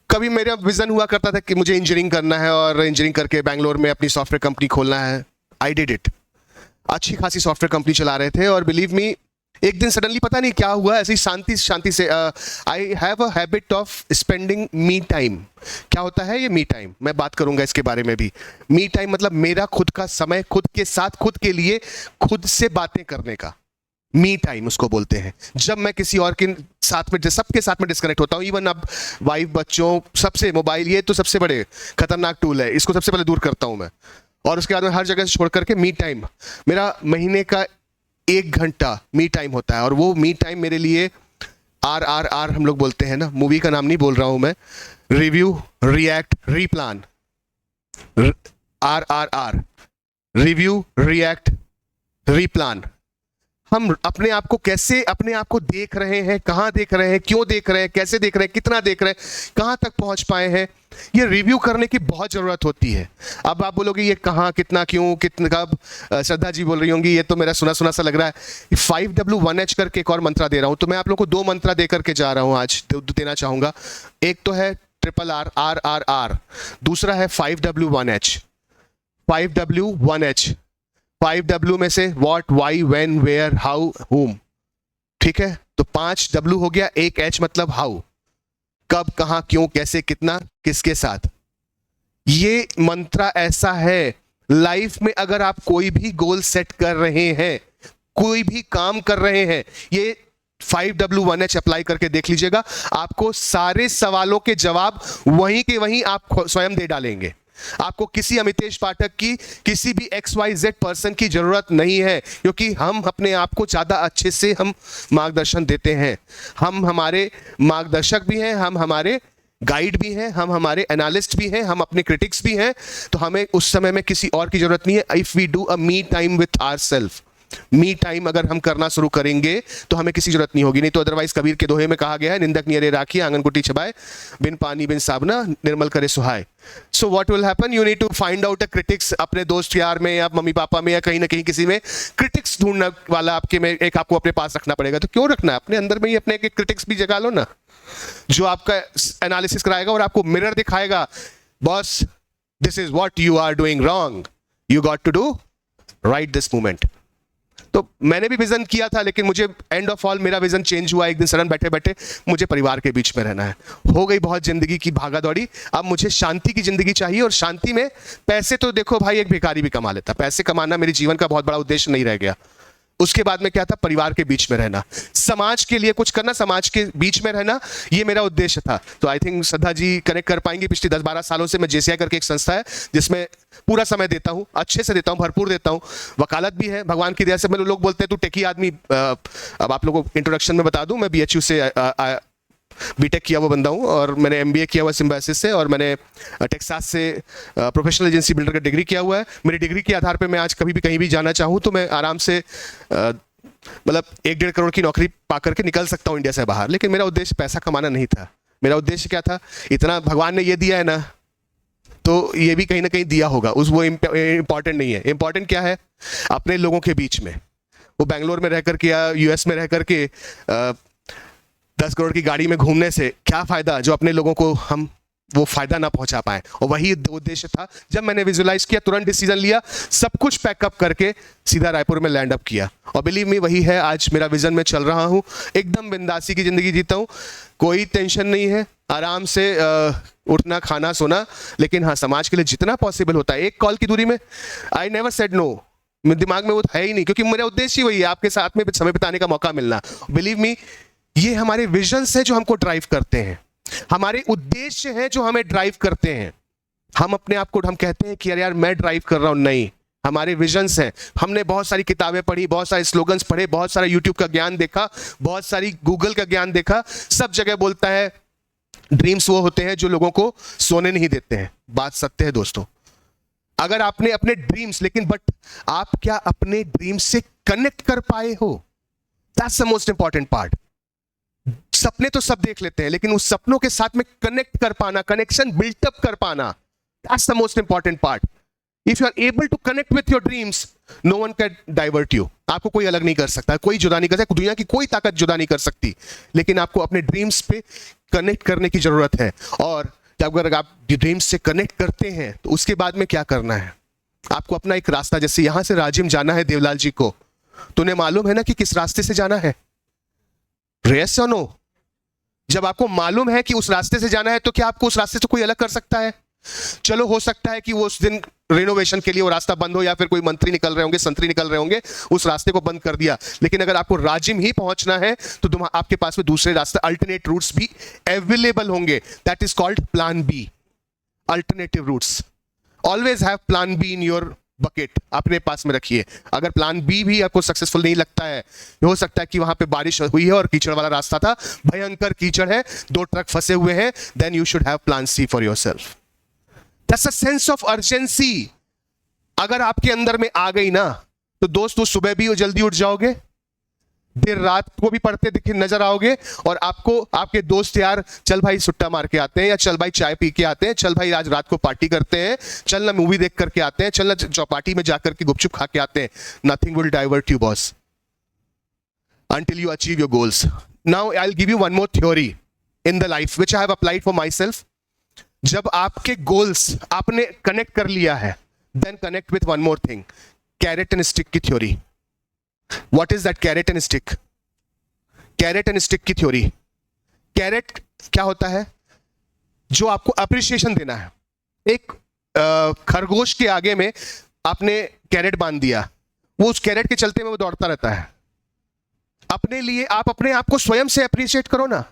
कभी मेरा विजन हुआ करता था कि मुझे इंजीनियरिंग करना है और इंजीनियरिंग करके बैंगलोर में अपनी सॉफ्टवेयर कंपनी खोलना है। I did it. अच्छी खासी सॉफ्टवेयर कंपनी चला रहे थे और बिलीव मी एक दिन सडनली पता नहीं क्या हुआ, ऐसी शांति से आई have a habit of spending me time. क्या होता है ये मी टाइम, मैं बात करूंगा इसके बारे में भी। मी टाइम मतलब मेरा खुद का समय, खुद के साथ, खुद के लिए, खुद से बातें करने का मी टाइम उसको बोलते हैं। जब मैं किसी और के साथ में, सबके साथ में डिस्कनेक्ट होता हूँ, इवन अब वाइफ, बच्चों, सबसे मोबाइल, ये तो सबसे बड़े खतरनाक टूल है, इसको सबसे पहले दूर करता हूँ मैं। और उसके बाद में हर जगह से छोड़ करके मी टाइम, मेरा महीने का 1 घंटा मी टाइम होता है। और वो मी टाइम मेरे लिए RRR हम लोग बोलते हैं ना, मूवी का नाम नहीं बोल रहा हूँ मैं, review, react, replan. RRR, review, react, replan. हम अपने आप को कैसे, अपने आप को देख रहे हैं, कहाँ देख रहे हैं, क्यों देख रहे हैं, कैसे देख रहे हैं, कितना देख रहे हैं, कहाँ तक पहुंच पाए हैं, ये रिव्यू करने की बहुत ज़रूरत होती है। अब आप बोलोगे ये कहाँ, कितना, क्यों, कितना, कब। श्रद्धा जी बोल रही होंगी ये तो मेरा सुना सा लग रहा है। 5W1H करके एक और मंत्रा दे रहा हूँ, तो मैं आप लोगों को 2 मंत्रा दे करके जा रहा हूँ आज, देना चाहूँगा। एक तो है RRR, RRR, दूसरा है 5W1H। 5W1H, 5W में से what, why, when, where, how, whom. ठीक है, तो 5W हो गया, 1H मतलब हाउ, कब, कहां, क्यों, कैसे, कितना, किसके साथ। ये मंत्रा ऐसा है, लाइफ में अगर आप कोई भी गोल सेट कर रहे हैं, कोई भी काम कर रहे हैं, ये 5W1H अप्लाई करके देख लीजिएगा, आपको सारे सवालों के जवाब वहीं के वहीं आप स्वयं दे डालेंगे। आपको किसी अमितेश पाठक की, किसी भी XYZ पर्सन की जरूरत नहीं है, क्योंकि हम अपने आप को ज्यादा अच्छे से हम मार्गदर्शन देते हैं। हम हमारे मार्गदर्शक भी हैं, हम हमारे गाइड भी हैं, हम हमारे एनालिस्ट भी हैं, हम अपने क्रिटिक्स भी हैं। तो हमें उस समय में किसी और की जरूरत नहीं है। If we do a me time with ourselves, me time अगर हम करना शुरू करेंगे तो हमें किसी जरूरत नहीं होगी। नहीं तो अदरवाइज कबीर के दोहे में कहा गया है, निंदक नियरे राखी आंगन कुटी छबाए, बिन पानी बिन साबना निर्मल करे सुहाए। So what will happen, you need to find out a critics. अपने दोस्त यार में या मम्मी पापा में या कहीं ना कहीं किसी में क्रिटिक्स ढूंढने वाला आपके में एक आपको अपने पास रखना पड़ेगा। तो क्यों रखना है, अपने अंदर में ही अपने एक क्रिटिक्स भी जगा लो ना, जो आपका एनालिसिस कराएगा और आपको मिरर दिखाएगा, boss this is what you are doing wrong, you got to do right this moment. तो मैंने भी विजन किया था, लेकिन मुझे एंड ऑफ ऑल मेरा विजन चेंज हुआ एक दिन सडन, बैठे बैठे मुझे परिवार के बीच में रहना है। हो गई बहुत जिंदगी की भागा दौड़ी, अब मुझे शांति की जिंदगी चाहिए। और शांति में पैसे तो देखो भाई, एक भिखारी भी कमा लेता, पैसे कमाना मेरे जीवन का बहुत बड़ा उद्देश्य नहीं रह गया। उसके बाद में क्या था, परिवार के बीच में रहना, समाज के लिए कुछ करना, समाज के बीच में रहना, ये मेरा उद्देश्य था। तो I think Shraddha ji connect कर पाएंगे। पिछले 10-12 सालों से मैं JCI करके एक संस्था है जिसमें पूरा समय देता हूँ, अच्छे से देता हूँ, भरपूर देता हूँ। वकालत भी है भगवान की दया से। मेरे लोग बोलते हैं तू टेकी आदमी, अब आप लोगों को इंट्रोडक्शन में बता दूं, मैं BHU से बीटेक किया हुआ बंदा हूँ, और मैंने MBA किया हुआ सिम्बायोसिस से, और मैंने टेक्सास से प्रोफेशनल एजेंसी बिल्डर का डिग्री किया हुआ है। मेरी डिग्री के आधार पे मैं आज कभी भी कहीं भी जाना चाहूँ तो मैं आराम से मतलब 1-1.5 करोड़ की नौकरी पा करके निकल सकता हूँ इंडिया से बाहर। लेकिन मेरा उद्देश्य पैसा कमाना नहीं था। मेरा उद्देश्य क्या था, इतना भगवान ने ये दिया है ना, तो ये भी कहीं ना कहीं दिया होगा, वो इम्पॉर्टेंट नहीं है। इम्पॉर्टेंट क्या है, अपने लोगों के बीच में, वो बेंगलोर में रह करके या US में रह करके 10 करोड़ की गाड़ी में घूमने से क्या फायदा, जो अपने लोगों को हम वो फायदा ना पहुंचा पाए। और वही उद्देश्य था। जब मैंने विजुलाइज किया, तुरंत डिसीजन लिया, सब कुछ पैकअप करके सीधा रायपुर में लैंड अप किया। और बिलीव मी, वही है आज मेरा विजन में चल रहा हूँ। एकदम बिंदासी की जिंदगी जीता हूँ, कोई टेंशन नहीं है, आराम से उठना, खाना, सोना। लेकिन हाँ, समाज के लिए जितना पॉसिबल होता है, एक कॉल की दूरी में, आई नेवर सेड नो। मेरे दिमाग में वो है ही नहीं, क्योंकि मेरा उद्देश्य ही वही है, आपके साथ में समय बिताने का मौका मिलना। बिलीव मी, ये हमारे विजन्स हैं जो हमको ड्राइव करते हैं, हमारे उद्देश्य हैं जो हमें ड्राइव करते हैं। हम अपने आप को हम कहते हैं कि यार मैं ड्राइव कर रहा हूं, नहीं, हमारे विजन्स हैं। हमने बहुत सारी किताबें पढ़ी, बहुत सारे स्लोगन्स पढ़े, बहुत सारा यूट्यूब का ज्ञान देखा, बहुत सारी गूगल का ज्ञान देखा, सब जगह बोलता है ड्रीम्स वो होते हैं जो लोगों को सोने नहीं देते हैं। बात सत्य है दोस्तों। अगर आपने अपने ड्रीम्स, लेकिन बट आप क्या अपने ड्रीम्स से कनेक्ट कर पाए हो? That's the most important part. सपने तो सब देख लेते हैं, लेकिन उस सपनों के साथ में कनेक्ट कर पाना, कनेक्शन बिल्टअप कर पाना, that's the most important part. If you are able to connect with your dreams, no one can divert you. आपको कोई अलग नहीं कर सकता, कोई जुदा नहीं कर सकता, दुनिया की कोई ताकत जुदा नहीं कर सकती, लेकिन आपको अपने ड्रीम्स पे कनेक्ट करने की जरूरत है। और जब अगर आप ड्रीम्स से कनेक्ट करते हैं तो उसके बाद में क्या करना है? आपको अपना एक रास्ता, जैसे यहां से राजिम जाना है देवलाल जी को, तो उन्हें मालूम है ना कि किस रास्ते से जाना है? यस और नो? जब आपको मालूम है कि उस रास्ते से जाना है, तो क्या आपको उस रास्ते से कोई अलग कर सकता है? चलो हो सकता है कि वो उस दिन रिनोवेशन के लिए वो रास्ता बंद हो, या फिर कोई मंत्री निकल रहे होंगे, संतरी निकल रहे होंगे, उस रास्ते को बंद कर दिया। लेकिन अगर आपको राजिम ही पहुंचना है तो आपके पास में दूसरे रास्ते, अल्टरनेट रूट्स भी अवेलेबल होंगे। That is called plan B, alternative routes. Always have plan B in your bucket, अपने पास में रखिए। अगर प्लान बी भी आपको सक्सेसफुल नहीं लगता है, हो सकता है कि वहां पे बारिश हुई है और कीचड़ वाला रास्ता था, भयंकर कीचड़ है, 2 ट्रक फंसे हुए हैं, then you should have plan C for yourself. That's a sense of urgency. अगर आपके अंदर में आ गई ना, तो दोस्तों सुबह भी जल्दी उठ जाओगे, देर रात को भी पढ़ते दिखे नजर आओगे, और आपको आपके दोस्त यार चल भाई सुट्टा मार के आते हैं, या चल भाई चाय पी के आते हैं, चल भाई आज रात को पार्टी करते हैं, चल ना मूवी देख करके आते हैं, चल ना चौपाटी में जाकर के गुपचुप खा के आते हैं। Nothing will divert you boss until you achieve your goals. Now I'll give you one more theory in the life which I have applied for myself. जब आपके गोल्स आपने कनेक्ट कर लिया है, then connect with one more thing, carrot and stick की theory. What is that carrot and stick? Carrot and stick की theory. Carat क्या होता है? जो आपको अप्रिसिएशन देना है। एक खरगोश के आगे में आपने कैरेट बांध दिया, वो उस कैरेट के चलते में वो दौड़ता रहता है। अपने लिए आप अपने आप को स्वयं से अप्रिशिएट करो ना,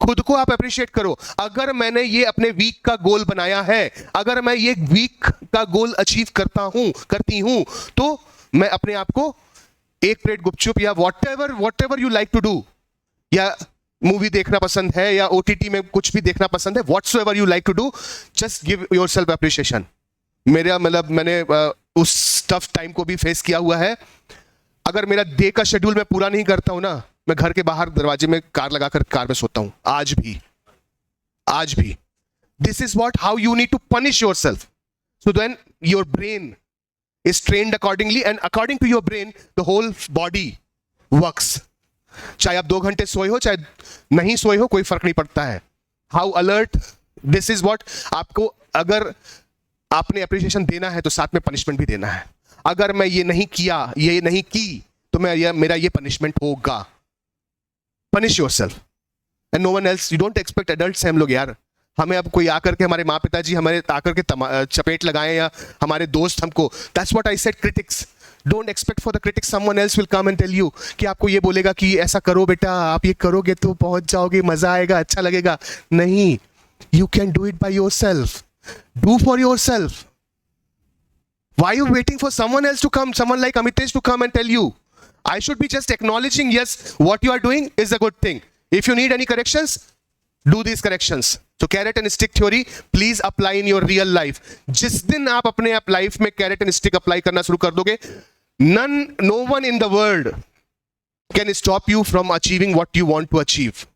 खुद को आप अप्रिशिएट करो। अगर मैंने ये अपने वीक का गोल बनाया है, अगर मैं ये वीक का गोल अचीव करती हूं, तो मैं अपने आप को एक प्लेट गुपचुप या whatever you like to do, या मूवी देखना पसंद है, या OTT में कुछ भी देखना पसंद है, whatsoever you like to do, just give yourself appreciation। मेरा मतलब मैंने उस टफ टाइम को भी फेस किया हुआ है। अगर मेरा डे का शेड्यूल मैं पूरा नहीं करता हूं ना, मैं घर के बाहर दरवाजे में कार लगाकर कार में सोता हूं, आज भी। This is what how you need to punish yourself, so then your brain is trained accordingly, and according to your brain the whole body works। चाहे आप 2 घंटे सोए हो, चाहे नहीं सोए हो, कोई फर्क नहीं पड़ता है। How alert, this is what आपको, अगर आपने अप्रिसिएशन देना है तो साथ में पनिशमेंट भी देना है। अगर मैं ये नहीं किया, ये नहीं की, तो मेरा ये पनिशमेंट होगा। Punish yourself and no one else. You don't expect, adults हैं हम लोग यार, हमें अब कोई आकर के, हमारे माँ पिताजी हमारे आकर के चपेट लगाएं, या हमारे दोस्त हमको, that's what I said, critics. Don't expect for the critics, someone else will come and tell you कि आपको ये बोलेगा कि ऐसा करो बेटा, आप ये करोगे तो पहुंच जाओगे, मजा आएगा, अच्छा लगेगा। नहीं, you can do it by yourself, do for yourself. Why are you waiting for someone else to come, someone like Amitesh to come and tell you? I should be just acknowledging, yes, what you are doing is a good thing. If you need any corrections, do these corrections. So carrot and stick theory, please apply in your real life. जिस दिन आप अपने आप life में carrot and stick apply करना शुरू कर दोगे, no one in the world can stop you from achieving what you want to achieve.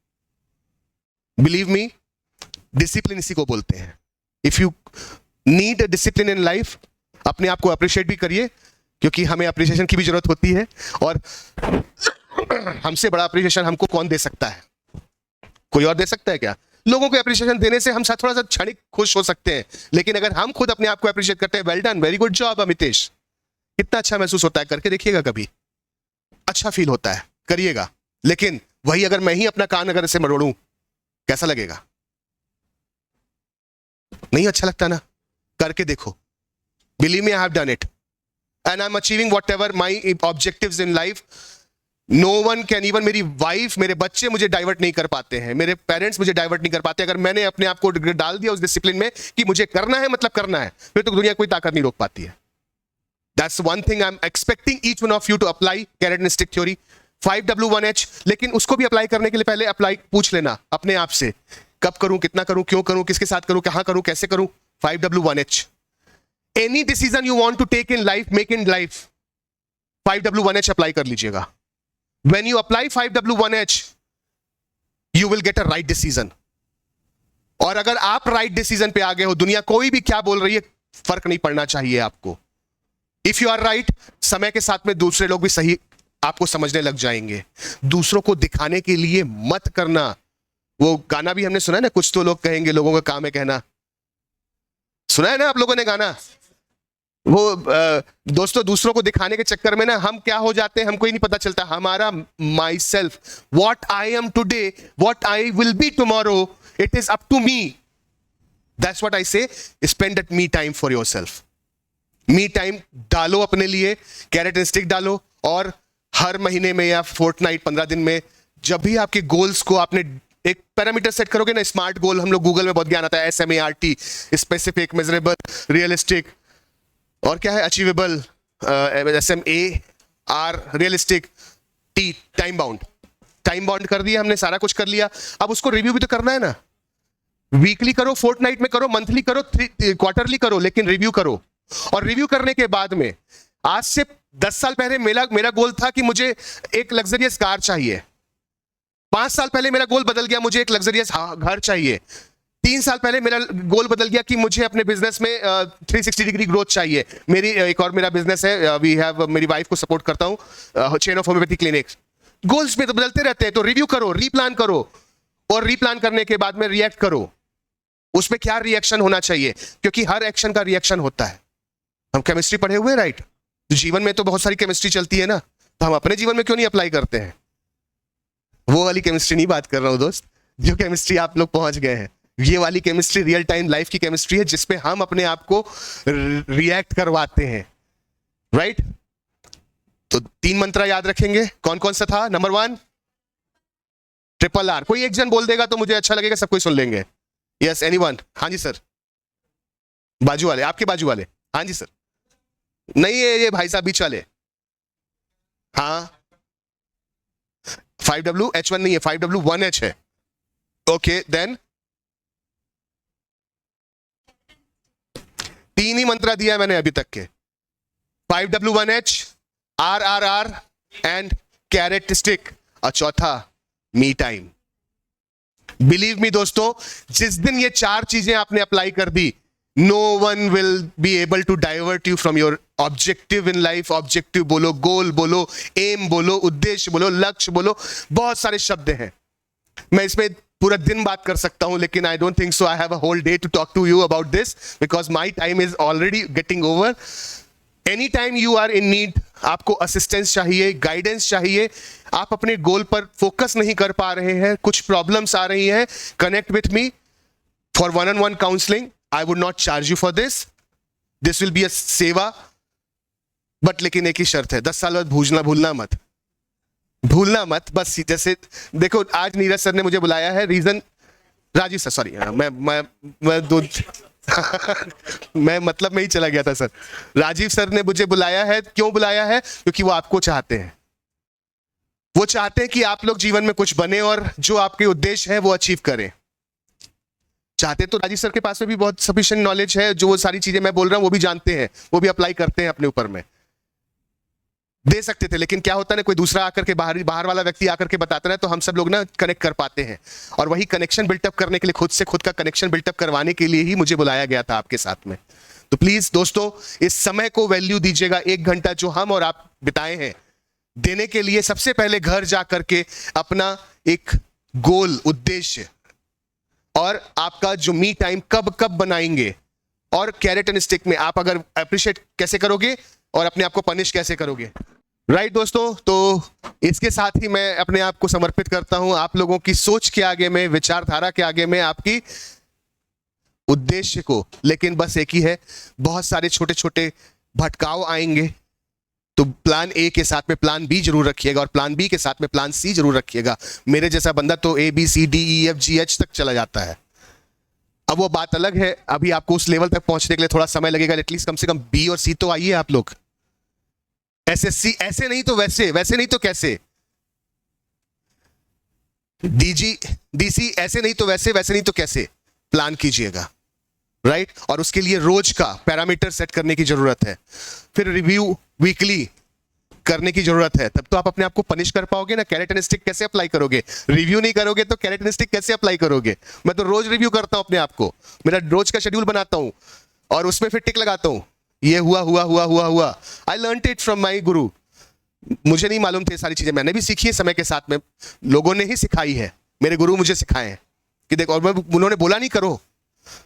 Believe me, discipline इसी को बोलते हैं. If you need a discipline in life, अपने आप को अप्रिशिएट भी करिए, क्योंकि हमें अप्रिशिएशन की भी जरूरत होती है, और हमसे बड़ा अप्रिशिएशन हमको कौन दे सकता है? कोई और दे सकता है क्या? लोगों को अप्रिशिएशन देने से हम थोड़ा सा क्षणिक खुश हो सकते हैं, लेकिन अगर हम खुद अपने आप को अप्रिशिएट करते हैं, well done, very good job Amitesh, कितना अच्छा महसूस होता है, करके देखिएगा, कभी अच्छा फील होता है, करिएगा। लेकिन वही अगर मैं ही अपना कान अगर ऐसे मरोड़ूं, कैसा लगेगा? नहीं अच्छा लगता ना? करके देखो। Believe me, I have done it. And I am achieving whatever my objectives in life. No one can, even मेरी वाइफ, मेरे बच्चे मुझे डाइवर्ट नहीं कर पाते हैं, मेरे पेरेंट्स मुझे डाइवर्ट नहीं कर पाते. अगर मैंने अपने आप को डाल दिया उस डिसिप्लिन में कि मुझे करना है मतलब करना है, फिर तो दुनिया कोई ताकत नहीं रोक पाती है. That's one thing I am expecting each one of you to apply carrot and stick theory 5W1H. लेकिन उसको भी अप्लाई करने के लिए पहले अप्लाई पूछ लेना अपने आप से, कब करूं, कितना करूं, क्यों करूं, किसके साथ करूं, कहां करूं, कैसे करूं. 5W1H. Any decision you want to take in life, make in life, 5W1H apply कर लीजिएगा. When you apply 5W1H, you will get a right decision. और अगर आप right decision पे आ गए हो, दुनिया कोई भी क्या बोल रही है फर्क नहीं पड़ना चाहिए आपको. If you are right, समय के साथ में दूसरे लोग भी सही आपको समझने लग जाएंगे. दूसरों को दिखाने के लिए मत करना. वो गाना भी हमने सुना है ना, कुछ तो लोग कहेंगे लोगों का काम है कहना. सुना है ना आप लोगों ने गाना? वो दोस्तों, दूसरों को दिखाने के चक्कर में ना हम क्या हो जाते हैं हमको ही नहीं पता चलता. हमारा my self, what I am today, what I will be tomorrow, it is up to me. That's what I say, spend that me time for your self. Me time डालो अपने लिए, कैरेट एंड स्टिक डालो. और हर महीने में या Fortnite, 15 दिन में, जब भी आपके गोल्स को आपने एक पैरामीटर सेट करोगे ना, स्मार्ट गोल, हम लोग गूगल में बहुत ज्ञान आता है, SMART, स्पेसिफिक, मेजरेबल, रियलिस्टिक, और क्या है achievable, SMAR, realistic, T, time bound. Time bound कर दिया हमने, सारा कुछ कर लिया. अब उसको रिव्यू भी तो करना है ना. वीकली करो, फोर्टनाइट में करो, मंथली करो, क्वार्टरली करो, लेकिन रिव्यू करो. और रिव्यू करने के बाद में, आज से 10 साल पहले मेरा गोल था कि मुझे एक लग्जरियस कार चाहिए. 5 साल पहले मेरा गोल बदल गया, मुझे एक लग्जरियस घर चाहिए. 3 साल पहले मेरा गोल बदल गया कि मुझे अपने बिजनेस में 360 डिग्री ग्रोथ चाहिए. मेरी एक और मेरा बिजनेस है, मेरी वाइफ को सपोर्ट करता हूं, chain of homeopathy clinic. Goals में तो बदलते रहते हैं, तो रिव्यू करो, रीप्लान करो, और रीप्लान करने के बाद में रिएक्ट करो. उसमें क्या रिएक्शन होना चाहिए, क्योंकि हर एक्शन का रिएक्शन होता है. हम केमिस्ट्री पढ़े हुए, राइट? तो जीवन में तो बहुत सारी केमिस्ट्री चलती है ना, तो हम अपने जीवन में क्यों नहीं अप्लाई करते हैं? वो वाली केमिस्ट्री नहीं बात कर रहा हूं दोस्त, जो केमिस्ट्री आप लोग पहुंच गए हैं. ये वाली केमिस्ट्री रियल टाइम लाइफ की केमिस्ट्री है, जिसपे हम अपने आप को रिएक्ट करवाते हैं, राइट? तो 3 मंत्र याद रखेंगे. कौन कौन सा था? Number 1 RRR. कोई एक जन बोल देगा तो मुझे अच्छा लगेगा, सब कोई सुन लेंगे. Yes, anyone? हाँ जी सर. बाजू वाले, आपके बाजू वाले. हाँ जी सर. नहीं, ये भाई साहब बीच वाले. हाँ, 5W1H नहीं है, 5W1H है. ओके, देन 3 ही मंत्र दिया है मैंने अभी तक के. 5W1H, RRR and carrot stick. और चौथा मी टाइम. बिलीव मी दोस्तों, जिस दिन ये 4 चीजें आपने अप्लाई कर दी, no one will be able to divert you from your objective in life. Objective बोलो, गोल बोलो, एम बोलो, उद्देश्य बोलो, लक्ष्य बोलो, बहुत सारे शब्द हैं. मैं इसमें पूरा दिन बात कर सकता हूं, लेकिन I don't think so I have a whole day to talk to you about this, because my time is already getting over. Any time you are in need, आपको असिस्टेंस चाहिए, गाइडेंस चाहिए, आप अपने गोल पर फोकस नहीं कर पा रहे हैं, कुछ प्रॉब्लम्स आ रही हैं, connect with me for 1-on-1 counselling. I would not charge you for this. This will be a सेवा. बट लेकिन एक ही शर्त है, 10 साल बाद भूलना भूलना मत. बस जैसे देखो, आज नीरज सर ने मुझे बुलाया है, रीजन राजीव सर, सॉरी, मैं दो मैं मतलब में ही चला गया था सर. राजीव सर ने मुझे बुलाया है. क्यों बुलाया है? क्योंकि वो आपको चाहते हैं. वो चाहते हैं कि आप लोग जीवन में कुछ बने और जो आपके उद्देश्य है वो अचीव करें. चाहते तो राजीव सर के पास में भी बहुत सफिशिएंट नॉलेज है, जो वो सारी चीजें मैं बोल रहा हूं वो भी जानते हैं, वो भी अप्लाई करते हैं अपने ऊपर में. दे सकते थे, लेकिन क्या होता है ना, कोई दूसरा आकर के बाहर वाला व्यक्ति आकर के बताता है, तो हम सब लोग ना कनेक्ट कर पाते हैं. और वही कनेक्शन बिल्टअप करने के लिए, खुद से खुद का कनेक्शन बिल्टअप करवाने के लिए ही मुझे बुलाया गया था आपके साथ में. तो प्लीज दोस्तों, इस समय को वैल्यू दीजिएगा. 1 घंटा जो हम और आप बिताए हैं, देने के लिए सबसे पहले घर जा करके अपना एक गोल, उद्देश्य और आपका जो मी टाइम कब बनाएंगे, और कैरेट एंड स्टिक में आप अगर अप्रिशिएट कैसे करोगे और अपने आप को पनिश कैसे करोगे. राइट दोस्तों, तो इसके साथ ही मैं अपने आप को समर्पित करता हूं आप लोगों की सोच के आगे में, विचारधारा के आगे में, आपकी उद्देश्य को. लेकिन बस एक ही है, बहुत सारे छोटे छोटे भटकाव आएंगे, तो प्लान ए के साथ में प्लान बी जरूर रखिएगा और प्लान बी के साथ में प्लान सी जरूर रखिएगा। मेरे जैसा बंदा तो A B C D E F G H तक चला जाता है। अब वो बात अलग है, अभी आपको उस लेवल तक पहुंचने के लिए थोड़ा समय लगेगा, एटलीस्ट कम से कम बी और सी तो आइए आप लोग। एसएससी ऐसे नहीं तो वैसे, वैसे नहीं तो कैसे, डीजी डीसी ऐसे नहीं तो वैसे, वैसे नहीं तो कैसे, प्लान कीजिएगा, राइट? और उसके लिए रोज का पैरामीटर सेट करने की जरूरत है, फिर रिव्यू वीकली करने की जरूरत है, तब तो आप अपने आप को पनिश कर पाओगे ना। कैरेट एंड स्टिक कैसे अप्लाई करोगे? रिव्यू नहीं करोगे तो कैरेट एंड स्टिक कैसे अप्लाई करोगे? मैं तो रोज रिव्यू करता हूं अपने आप को, मेरा रोज का शेड्यूल बनाता हूं और उसमें फिर टिक लगाता हूं, ये हुआ हुआ हुआ हुआ हुआ। I learned it from my गुरु। मुझे नहीं मालूम थे सारी चीजें, मैंने भी सीखी है समय के साथ में, लोगों ने ही सिखाई है, मेरे गुरु मुझे सिखाए हैं कि देखो, और उन्होंने बोला नहीं करो,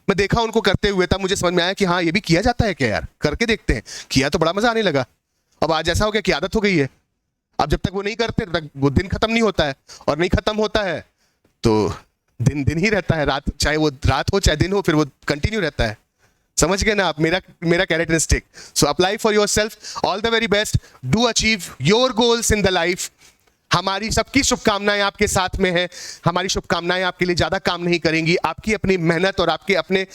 मैं देखा उनको करते हुए, तब मुझे समझ में आया कि हाँ ये भी किया जाता है क्या यार, करके देखते हैं। किया तो बड़ा मजा आने लगा। अब आज ऐसा हो गया कि आदत हो गई है, अब जब तक वो नहीं करते तब तक वो दिन खत्म नहीं होता है, और नहीं खत्म होता है तो दिन दिन ही रहता है, रात चाहे वो रात हो चाहे दिन हो, फिर वो कंटिन्यू रहता है। समझ गए ना आप मेरा characteristic? So apply for yourself, all the very best, do achieve your goals in the life. हमारी सबकी शुभकामनाएं आपके साथ में है, हमारी शुभकामनाएं आपके लिए ज्यादा काम नहीं करेंगी, आपकी अपनी मेहनत और आपके अपने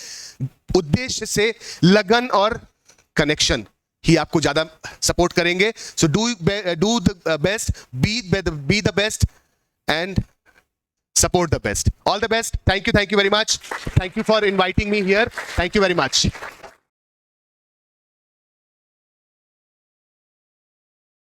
उद्देश्य से लगन और कनेक्शन ही आपको ज्यादा सपोर्ट करेंगे। So do the best, be the best and support the best. All the best. Thank you very much. Thank you for inviting me here. Thank you very much.